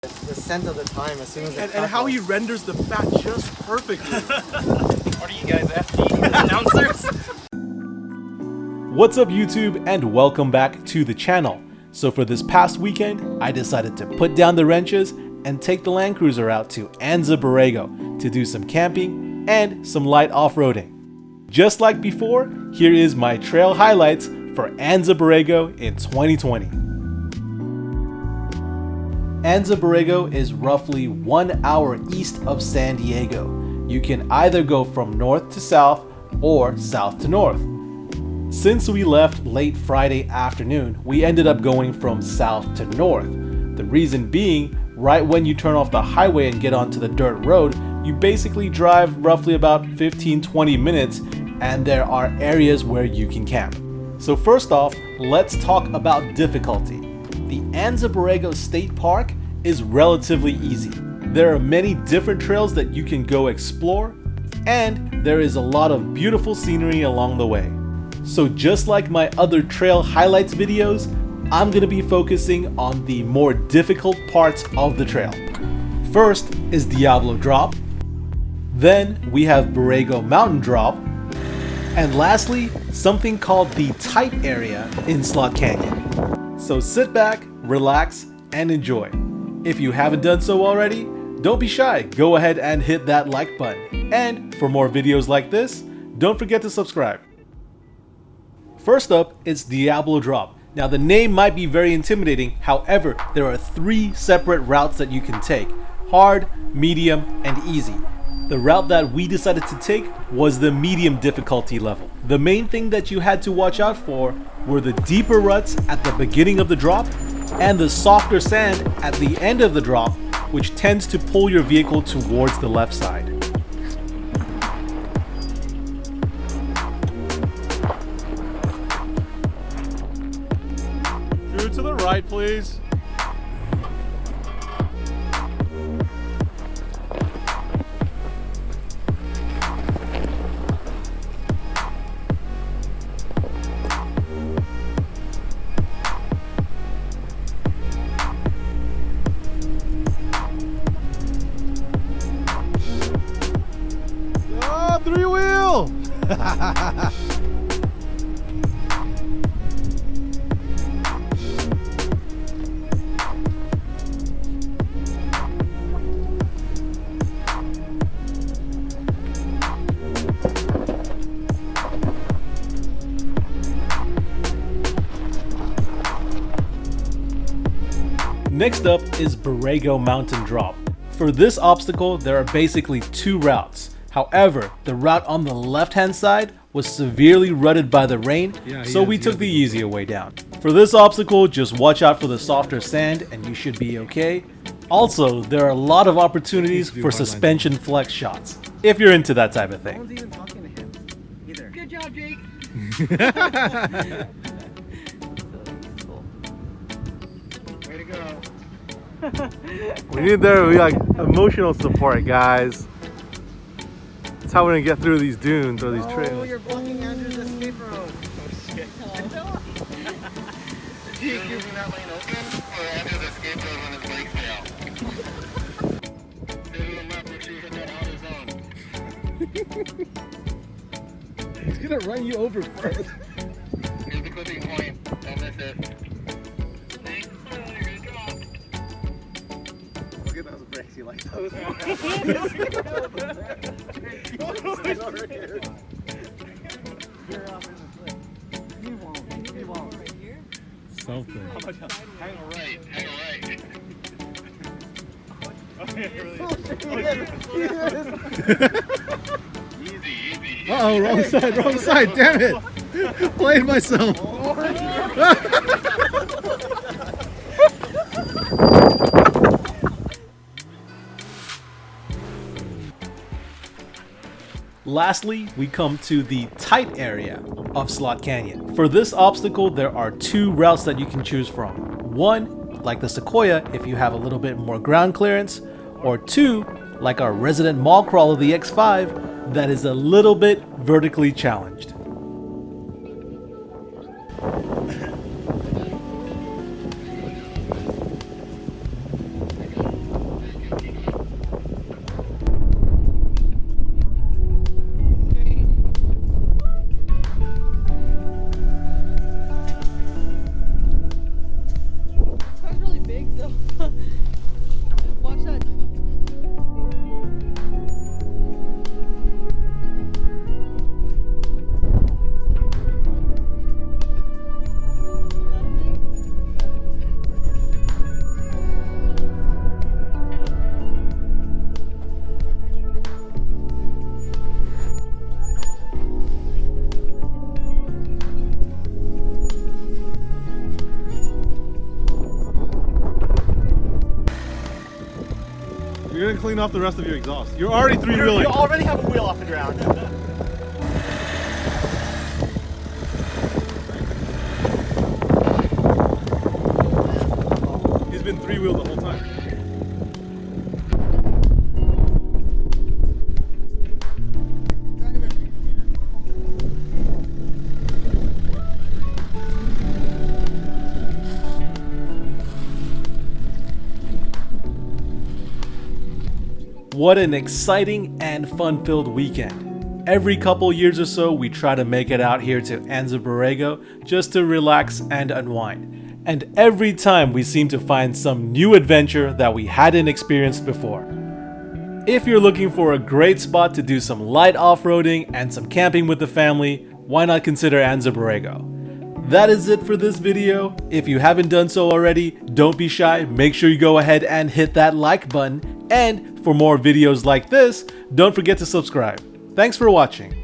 The scent of the thyme as soon as it and how he renders the fat just perfectly. What are you guys, FD announcers? What's up YouTube, and welcome back to the channel. So for this past weekend, I decided to put down the wrenches and take the Land Cruiser out to Anza Borrego to do some camping and some light off-roading. Just like before, here is my trail highlights for Anza Borrego in 2020. Anza Borrego is roughly 1 hour east of San Diego. You can either go from north to south or south to north. Since we left late Friday afternoon, we ended up going from south to north. The reason being, right when you turn off the highway and get onto the dirt road, you basically drive roughly about 15-20 minutes and there are areas where you can camp. So first off, let's talk about difficulty. The Anza Borrego State Park is relatively easy. There are many different trails that you can go explore, and there is a lot of beautiful scenery along the way. So just like my other trail highlights videos, I'm going to be focusing on the more difficult parts of the trail. First is Diablo Drop, then we have Borrego Mountain Drop, and lastly, something called the Tight Area in Slot Canyon. So sit back, relax, and enjoy. If you haven't done so already, don't be shy, go ahead and hit that like button. And for more videos like this, don't forget to subscribe. First up, it's Diablo Drop. Now the name might be very intimidating, however, there are 3 separate routes that you can take: hard, medium, and easy. The route that we decided to take was the medium difficulty level. The main thing that you had to watch out for were the deeper ruts at the beginning of the drop and the softer sand at the end of the drop, which tends to pull your vehicle towards the left side. Dude, to the right, please. Three-wheel! Next up is Borrego Mountain Drop. For this obstacle, there are basically 2 routes. However, the route on the left-hand side was severely rutted by the rain, so we took the easier way down. For this obstacle, just watch out for the softer sand and you should be okay. Also, there are a lot of opportunities for suspension flex shots, if you're into that type of No thing. one's even talking to him either. Good job, Jake. Way to go. We need like emotional support, guys. That's how we're gonna get through these dunes or these Oh, trails. you're blocking Andrew's escape road. You're using that lane open, or Andrew's escape road when his brakes fail? Stay to the left, make sure you hit that outer zone. He's gonna run you over first. Here's the clipping point, don't miss it. Thanks, you're gonna drop. Look at those brakes, you like those? Something. Hang a right, hang a right. Easy, easy. Uh-oh, wrong side, damn it! Played myself. Lastly, we come to the tight area of Slot Canyon. For this obstacle, there are 2 routes that you can choose from. One, like the Sequoia, if you have a little bit more ground clearance, or 2, like our resident mall crawl of the X5, that is a little bit vertically challenged. You're gonna clean off the rest of your exhaust. You're already three-wheeling. You already have a wheel off the ground. He's been three-wheeled the whole time. What an exciting and fun-filled weekend. Every couple years or so, we try to make it out here to Anza Borrego just to relax and unwind. And every time we seem to find some new adventure that we hadn't experienced before. If you're looking for a great spot to do some light off-roading and some camping with the family, why not consider Anza Borrego? That is it for this video. If you haven't done so already, don't be shy. Make sure you go ahead and hit that like button. And for more videos like this, don't forget to subscribe. Thanks for watching.